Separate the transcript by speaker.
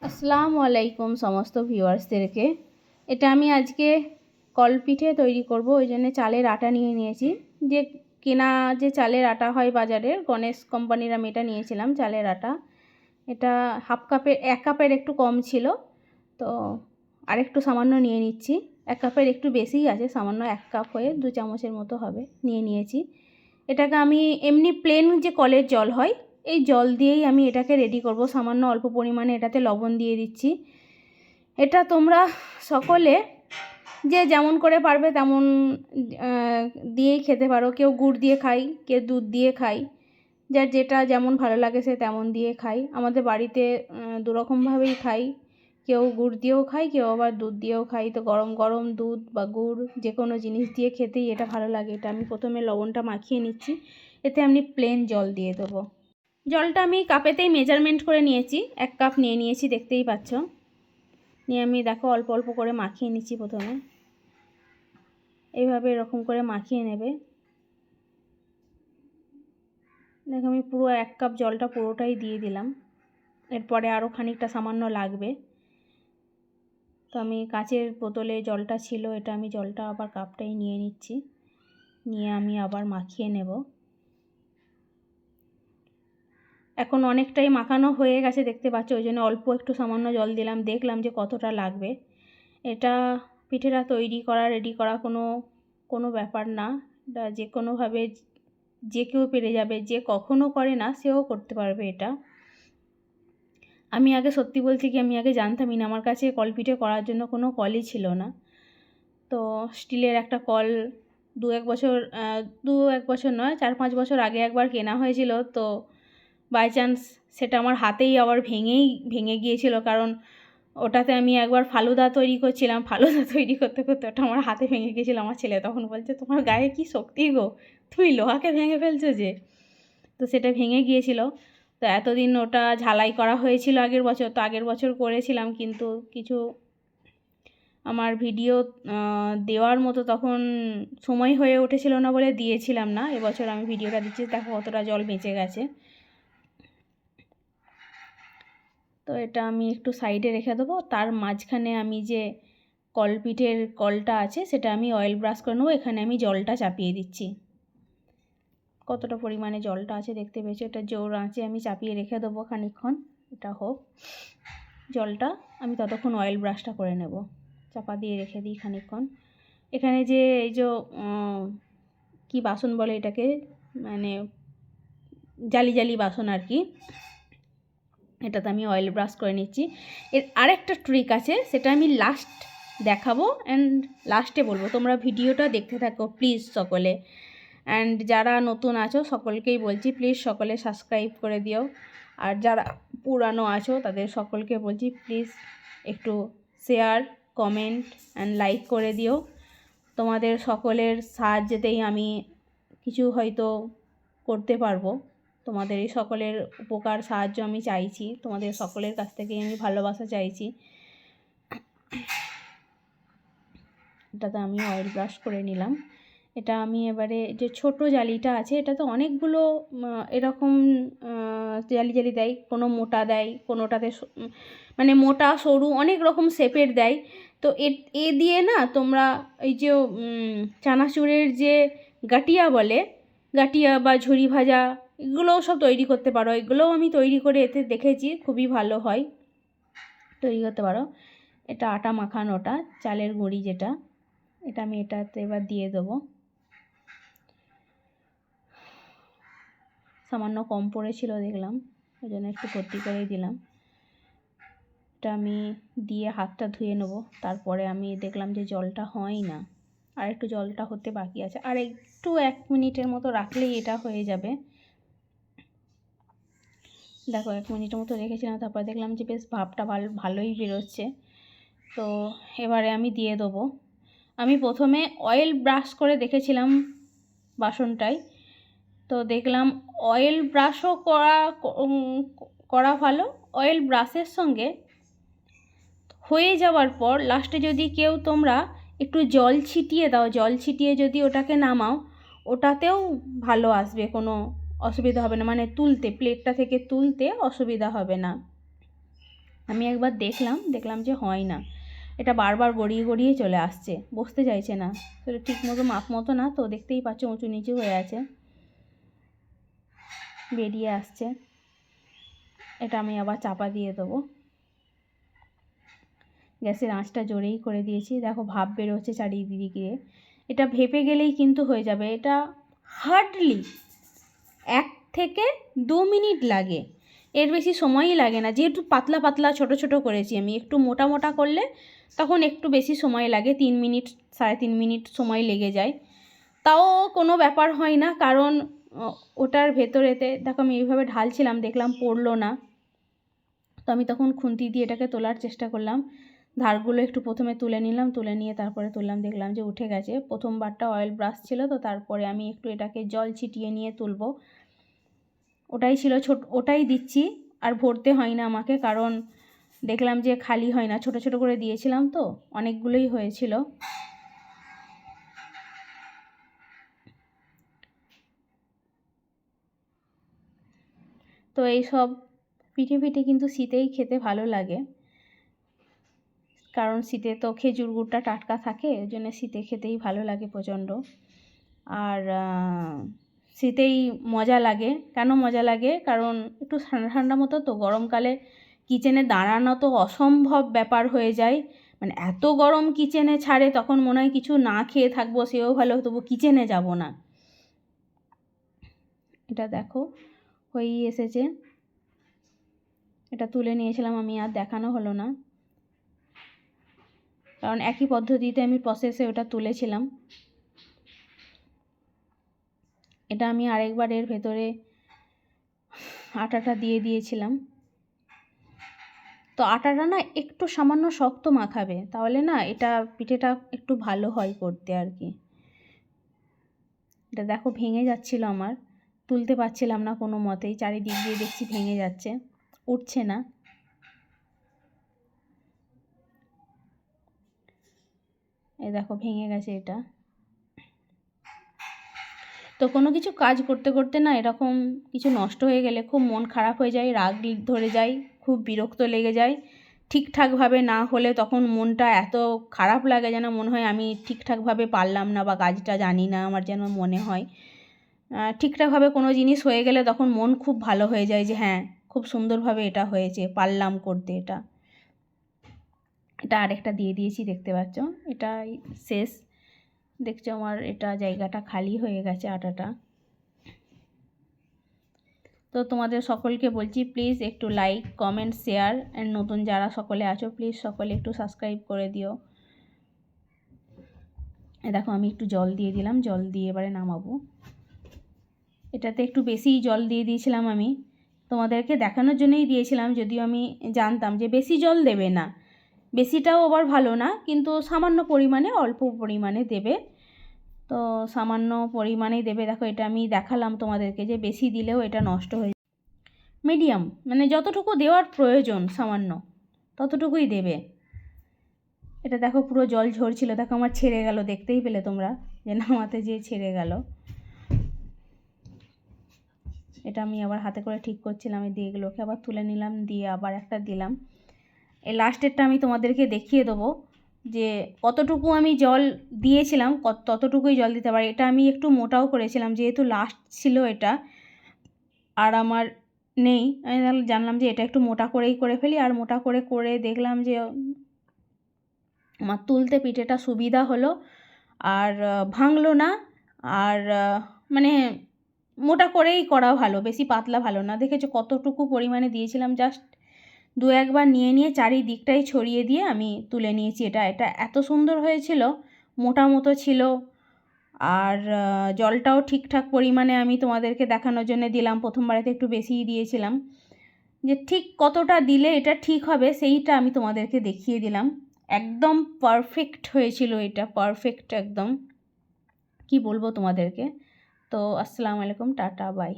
Speaker 1: আসসালামু আলাইকুম সমস্ত ভিউয়ার্সদেরকে। এটা আমি আজকে কলপিঠে তৈরি করব, ওই জন্য চালের আটা নিয়ে নিয়েছি। যে কেনা যে চালের আটা হয় বাজারের, গণেশ কোম্পানির আমি এটা নিয়েছিলাম চালের আটা। এটা এক কাপের একটু কম ছিল, তো আরেকটু সামান্য নিয়ে নিচ্ছি। এক কাপের একটু বেশিই আছে, সামান্য এক কাপ হয়ে 2 চামচের মতো হবে নিয়ে নিয়েছি। এটাকে আমি এমনি প্লেন যে কলের জল হয় এই জল দিয়েই আমি এটাকে রেডি করব। সামান্য অল্প পরিমাণে এটাতে লবণ দিয়ে দিচ্ছি। এটা তোমরা সকলে যে যেমন করে পারবে তেমন দিয়েই খেতে পারো। কেউ গুড় দিয়ে খাই, কেউ দুধ দিয়ে খাই, যার যেটা যেমন ভালো লাগে সে তেমন দিয়ে খাই। আমাদের বাড়িতে দুরকমভাবেই খাই, কেউ গুড় দিয়েও খাই, কেউ আবার দুধ দিয়েও খাই। তো গরম গরম দুধ বা গুড় যে কোনো জিনিস দিয়ে খেতেই এটা ভালো লাগে। এটা আমি প্রথমে লবণটা মাখিয়ে নিচ্ছি, এতে আমি প্লেন জল দিয়ে দেবো। জলটা আমি কাপেতেই মেজারমেন্ট করে নিয়েছি, 1 কাপ নিয়ে নিয়েছি, দেখতেই পাচ্ছ। নিয়ে আমি দেখো অল্প অল্প করে মাখিয়ে নিচ্ছি। প্রথমে এইভাবে এরকম করে মাখিয়ে নেবে। দেখো আমি পুরো 1 কাপ জলটা পুরোটাই দিয়ে দিলাম। এরপরে আরও খানিকটা সামান্য লাগবে। তো আমি কাচের বোতলে জলটা ছিল, এটা আমি জলটা আবার কাপটাই নিয়ে নিচ্ছি, নিয়ে আমি আবার মাখিয়ে নেব। এখন অনেকটাই মাখানো হয়ে গেছে দেখতে পাচ্ছ, ওই জন্য অল্প একটু সামান্য জল দিলাম, দেখলাম যে কতটা লাগবে। এটা পিঠেটা তৈরি করা রেডি করা কোনো ব্যাপার না। এটা যে কোনোভাবে যে কেউ পেরে যাবে, যে কখনো করে না সেও করতে পারবে এটা। আমি আগে সত্যি বলছি কি, আমি আগে জানতামই না। আমার কাছে কলপিঠে করার জন্য কোনো কলই ছিল না। তো স্টিলের একটা কল দু এক বছর নয়, 4-5 বছর আগে একবার কেনা হয়েছিল। তো বাই চান্স সেটা আমার হাতেই আবার ভেঙে গিয়েছিল, কারণ ওটাতে আমি একবার ফালুদা তৈরি করছিলাম। ফালুদা তৈরি করতে করতে ওটা আমার হাতে ভেঙে গিয়েছিলো। আমার ছেলে তখন বলছে, তোমার গায়ে কি শক্তি গো, তুমি লোহাকে ভেঙে ফেলছো যে। তো সেটা ভেঙে গিয়েছিল। তো এতদিন ওটা ঝালাই করা হয়েছিল আগের বছর, তো আগের বছর করেছিলাম, কিন্তু কিছু আমার ভিডিও দেওয়ার মতো তখন সময় হয়ে উঠেছিল না বলে দিয়েছিলাম না। এবছর আমি ভিডিওটা দিচ্ছি, দেখো কতটা জল বেঁচে গেছে। তো এটা আমি একটু সাইডে রেখে দেবো। তার মাঝখানে আমি যে কলপিঠের কলটা আছে সেটা আমি অয়েল ব্রাশ করে নেবো। এখানে আমি জলটা চাপিয়ে দিচ্ছি। কতটা পরিমাণে জলটা আছে দেখতে পেয়েছো। এটা জোর আঁচে আমি চাপিয়ে রেখে দেবো খানিকক্ষণ, এটা হোক। জলটা আমি ততক্ষণ অয়েল ব্রাশটা করে নেব। চাপা দিয়ে রেখে দিই খানিকক্ষণ। এখানে যে এই যে কি বাসন বলে এটাকে, মানে জালি জালি বাসন আর কি, এটাতে আমি অয়েল ব্রাশ করে নিচ্ছি। এর আরেকটা ট্রিক আছে, সেটা আমি লাস্ট দেখাবো অ্যান্ড লাস্টে বলবো। তোমরা ভিডিওটা দেখতে থাকো প্লিজ সকলে। অ্যান্ড যারা নতুন আছো সকলকেই বলছি প্লিজ সকলে সাবস্ক্রাইব করে দিও। আর যারা পুরানো আছো তাদের সকলকে বলছি প্লিজ একটু শেয়ার, কমেন্ট অ্যান্ড লাইক করে দিও। তোমাদের সকলের সাহায্যেতেই আমি কিছু হয়তো করতে পারবো। তোমাদের এই সকলের উপকার সাহায্য আমি চাইছি, তোমাদের সকলের কাছ থেকেই আমি ভালোবাসা চাইছি। এটাতে আমি অয়েল ব্রাশ করে নিলাম। এটা আমি এবারে যে ছোট জালিটা আছে, এটাতে অনেকগুলো এরকম জালি জালি দেয়, কোনো মোটা দেয়, কোনোটাতে মানে মোটা সরু অনেক রকম শেপের দেয়। তো এ দিয়ে না তোমরা এই যে চানাচুরের যে গাটিয়া বলে, গাটিয়া বা ঝুরি ভাজা, এগুলোও সব তৈরি করতে পারো। এগুলোও আমি তৈরি করে এতে দেখেছি, খুবই ভালো হয়, তৈরি করতে পারো। এটা আটা মাখানোটা চালের গুঁড়ি যেটা, এটা আমি এটাতে এবার দিয়ে দেবো। সামান্য কম পড়েছিল দেখলাম, ওই জন্য একটু ভর্তি করেই দিলাম। এটা আমি দিয়ে হাতটা ধুয়ে নেবো। তারপরে আমি দেখলাম যে জলটা হয় না, আর একটু জলটা হতে বাকি আছে, আর একটু 1 মিনিটের মতো রাখলেই এটা হয়ে যাবে। দেখো 1 মিনিটের মতো রেখেছিলাম, তারপরে দেখলাম যে বেশ ভাপটা ভালোই বেরোচ্ছে। তো এবারে আমি দিয়ে দেবো। আমি প্রথমে অয়েল ব্রাশ করে দেখেছিলাম বাসনটায়, তো দেখলাম অয়েল ব্রাশও করা ভালো। অয়েল ব্রাশের সঙ্গে হয়ে যাওয়ার পর লাস্টে যদি কেউ তোমরা একটু জল ছিটিয়ে দাও, জল ছিটিয়ে যদি ওটাকে নামাও, ওটাতেও ভালো আসবে, কোনো অসুবিধা হবে না। মানে তুলতে, প্লেটটা থেকে তুলতে অসুবিধা হবে না। আমি একবার দেখলাম যে হয় না, এটা বারবার গড়িয়ে গড়িয়ে চলে আসছে, বসতে চাইছে না। তো ঠিক মতো মাপ মতো না তো, দেখতেই পাচ্ছ উঁচু নিচু হয়ে আছে, বেরিয়ে আসছে। এটা আমি আবার চাপা দিয়ে দেবো। গ্যাসের আঁচটা জোরেই করে দিয়েছি, দেখো ভাপ বেরোচ্ছে চারিদিকে। এটা ভেপে গেলেই কিন্তু হয়ে যাবে। এটা হার্ডলি 1 থেকে 2 মিনিট লাগে, এর বেশি সময়ই লাগে না। যেহেতু পাতলা পাতলা ছোট ছোট করেছি আমি, একটু মোটা মোটা করলে তখন একটু বেশি সময় লাগে, 3 মিনিট 3.5 মিনিট সময় লেগে যায়। তাও কোনো ব্যাপার হয় না, কারণ ওটার ভেতরেতে দেখো আমি এইভাবে ঢালছিলাম, দেখলাম পড়লো না, তো আমি তখন খুন্তি দিয়ে এটাকে তোলার চেষ্টা করলাম। ধারগুলো একটু প্রথমে তুলে নিলাম, তুলে নিয়ে তারপরে তুললাম, দেখলাম যে উঠে গেছে। প্রথমবারটা অয়েল ব্রাশ ছিল, তো তারপরে আমি একটু এটাকে জল ছিটিয়ে নিয়ে তুলবো। ওটাই ছিল ওটাই দিচ্ছি, আর ভরতে হয় না আমাকে, কারণ দেখলাম যে খালি হয় না, ছোট ছোট করে দিয়েছিলাম তো অনেকগুলোই হয়েছিল। তো এই সব পিঠে কিন্তু শীতেই খেতে ভালো লাগে, কারণ শীতে তো খেজুর গুড়টা টাটকা থাকে, ওই জন্য শীতে খেতেই ভালো লাগে প্রচণ্ড। আর শীতেই মজা লাগে। কেন মজা লাগে? কারণ একটু ঠান্ডা ঠান্ডা মতো তো, গরমকালে কিচেনে দাঁড়ানো তো অসম্ভব ব্যাপার হয়ে যায়। মানে এত গরম কিচেনে ছাড়ে, তখন মনে হয় কিছু না খেয়ে থাকবো সেও ভালো, তবু কিচেনে যাব না। এটা দেখো হয়েই এসেছে, এটা তুলে নিয়েছিলাম আমি, আর দেখানো হলো না, কারণ একই পদ্ধতিতে আমি প্রসেসে ওটা তুলেছিলাম। এটা আমি আরেকবার এর ভেতরে আটাটা দিয়ে দিয়েছিলাম। তো আটাটা না একটু সামান্য শক্ত মাখাবে, তাহলে না এটা পিঠেটা একটু ভালো হয় করতে আর কি। এটা দেখো ভেঙে যাচ্ছিল আমার, তুলতে পারছিলাম না কোনো মতেই, চারিদিক দিয়ে দেখছি ভেঙে যাচ্ছে, উঠছে না। এই দেখো ভেঙে গেছে এটা। তো কোনো কিছু কাজ করতে করতে না এরকম কিছু নষ্ট হয়ে গেলে খুব মন খারাপ হয়ে যায়, রাগ ধরে যায়, খুব বিরক্ত লেগে যায়। ঠিকঠাকভাবে না হলে তখন মনটা এত খারাপ লাগে, যেন মনে হয় আমি ঠিকঠাকভাবে পারলাম না, বা কাজটা জানি না, আমার যেন মনে হয়। ঠিকঠাকভাবে কোনো জিনিস হয়ে গেলে তখন মন খুব ভালো হয়ে যায়, যে হ্যাঁ খুব সুন্দরভাবে এটা হয়েছে, পারলাম করতে এটা। এটা আরেকটা দিয়ে দিয়েছি, দেখতে পাচ্ছ এটাই শেষ। দেখছো আমার এটা জায়গাটা খালি হয়ে গেছে আটাটা। তো তোমাদের সকলকে বলছি প্লিজ একটু লাইক কমেন্ট শেয়ার, অ্যান্ড নতুন যারা সকলে আছো প্লিজ সকলে একটু সাবস্ক্রাইব করে দিও। দেখো আমি একটু জল দিয়ে দিলাম, জল দিয়ে এবারে নামাবো। এটাতে একটু বেশিই জল দিয়ে দিয়েছিলাম আমি, তোমাদেরকে দেখানোর জন্যই দিয়েছিলাম, যদিও আমি জানতাম যে বেশি জল দেবে না, বেশিটাও আবার ভালো না, কিন্তু সামান্য পরিমাণে অল্প পরিমাণে দেবে। তো সামান্য পরিমাণেই দেবে। দেখো এটা আমি দেখালাম তোমাদেরকে যে বেশি দিলেও এটা নষ্ট হয়ে, মিডিয়াম মানে যতটুকু দেওয়ার প্রয়োজন সামান্য ততটুকুই দেবে। এটা দেখো পুরো জল ঝরছিল, দেখো আমার ছেড়ে গেল, দেখতেই পেলে তোমরা যে নামাতে যেয়ে ছেড়ে গেল। এটা আমি আবার হাতে করে ঠিক করছিলাম, এই দিয়েগুলোকে আবার তুলে নিলাম, দিয়ে আবার একটা দিলাম। এই লাস্টেরটা আমি তোমাদেরকে দেখিয়ে দেবো যে কতটুকু আমি জল দিয়েছিলাম, ততটুকুই জল দিতে পারি। এটা আমি একটু মোটাও করেছিলাম, যেহেতু লাস্ট ছিল এটা, আর আমার নেই, আমি তাহলে জানলাম যে এটা একটু মোটা করেই করে ফেলি, আর মোটা করে করে দেখলাম যে আমার তুলতে পিঠেটা সুবিধা হলো, আর ভাঙলো না, আর মানে মোটা করেই করা ভালো, বেশি পাতলা ভালো না। দেখেছো কতটুকু পরিমাণে দিয়েছিলাম, জাস্ট 2-1 বার নিয়ে নিয়ে চারিদিকটাই ছড়িয়ে দিয়ে আমি তুলে নিয়েছি। এটা এত সুন্দর হয়েছিল, মোটা মতো ছিল, আর জলটাও ঠিকঠাক পরিমাণে আমি তোমাদেরকে দেখানোর জন্য দিলাম, প্রথমবারেতে একটু বেশিই দিয়েছিলাম, যে ঠিক কতটা দিলে এটা ঠিক হবে সেইটা আমি তোমাদেরকে দেখিয়ে দিলাম। একদম পারফেক্ট হয়েছিল এটা, পারফেক্ট একদম, কি বলবো তোমাদেরকে। তো আসসালামু আলাইকুম, টাটা বাই।